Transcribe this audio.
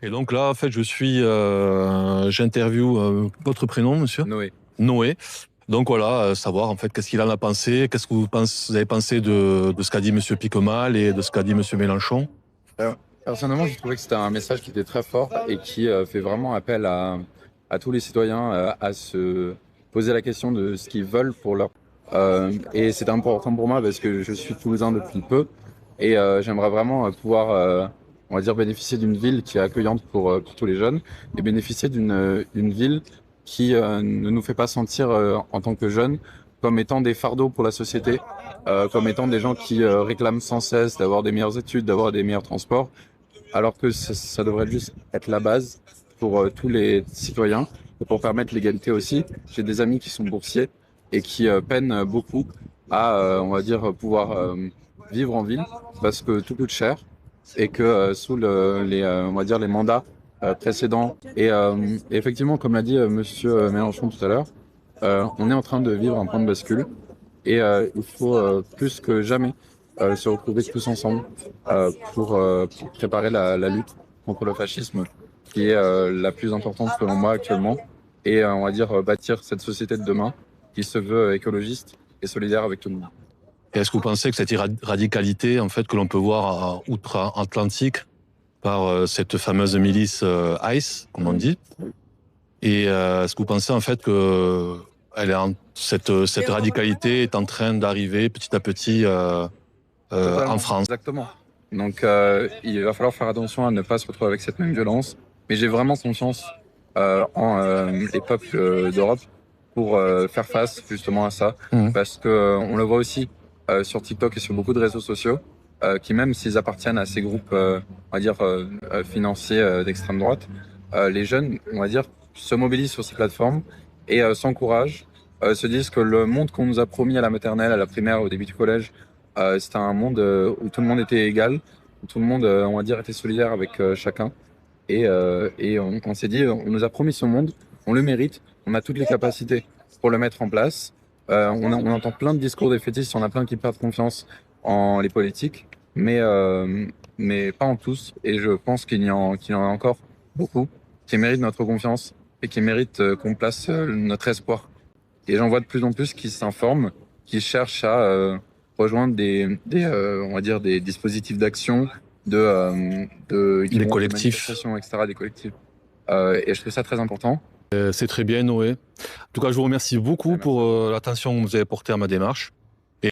Et donc là, en fait, j'interviewe votre prénom, monsieur? Noé. Noé. Donc voilà, savoir en fait qu'est-ce qu'il en a pensé, qu'est-ce que vous avez pensé de ce qu'a dit monsieur Piquemal et de ce qu'a dit monsieur Mélenchon? Alors, personnellement, j'ai trouvé que c'était un message qui était très fort et qui fait vraiment appel à tous les citoyens à se poser la question de ce qu'ils veulent pour leur. Et c'est important pour moi parce que je suis toulousain depuis peu et j'aimerais vraiment pouvoir, on va dire, bénéficier d'une ville qui est accueillante pour tous les jeunes et bénéficier d'une ville qui ne nous fait pas sentir en tant que jeunes comme étant des fardeaux pour la société, comme étant des gens qui réclament sans cesse d'avoir des meilleures études, d'avoir des meilleurs transports, alors que ça devrait juste être la base pour tous les citoyens et pour permettre l'égalité aussi. J'ai des amis qui sont boursiers et qui peinent beaucoup à, on va dire, pouvoir vivre en ville parce que tout coûte cher et que sous on va dire, les mandats précédents et effectivement, comme l'a dit Monsieur Mélenchon tout à l'heure, on est en train de vivre un point de bascule et il faut plus que jamais se retrouver tous ensemble pour préparer la lutte contre le fascisme, qui est la plus importante selon moi actuellement, et on va dire bâtir cette société de demain qui se veut écologiste et solidaire avec tout le monde. Et est-ce que vous pensez que cette radicalité en fait que l'on peut voir outre-Atlantique par cette fameuse milice ICE, comme on dit, et est-ce que vous pensez en fait que cette radicalité est en train d'arriver petit à petit en France? Exactement. Donc il va falloir faire attention à ne pas se retrouver avec cette même violence. Mais j'ai vraiment confiance en les peuples d'Europe pour faire face justement à ça. Parce que on le voit aussi sur TikTok et sur beaucoup de réseaux sociaux, qui même s'ils appartiennent à ces groupes, on va dire, financiers d'extrême droite, les jeunes, on va dire, se mobilisent sur ces plateformes et s'encouragent, se disent que le monde qu'on nous a promis à la maternelle, à la primaire, au début du collège, c'était un monde où tout le monde était égal, où tout le monde, on va dire, était solidaire avec chacun. Et on s'est dit, on nous a promis ce monde, on le mérite, on a toutes les capacités pour le mettre en place. On entend plein de discours défaitistes, on a plein qui perdent confiance en les politiques, mais pas en tous. Et je pense qu'il y en a encore beaucoup qui méritent notre confiance et qui méritent qu'on place notre espoir. Et j'en vois de plus en plus qui s'informent, qui cherchent à rejoindre on va dire des dispositifs d'action, Des collectifs. manifestations, etc., des collectifs. Et je trouve ça très important. C'est très bien, Noé. En tout cas, je vous remercie beaucoup pour l'attention que vous avez portée à ma démarche.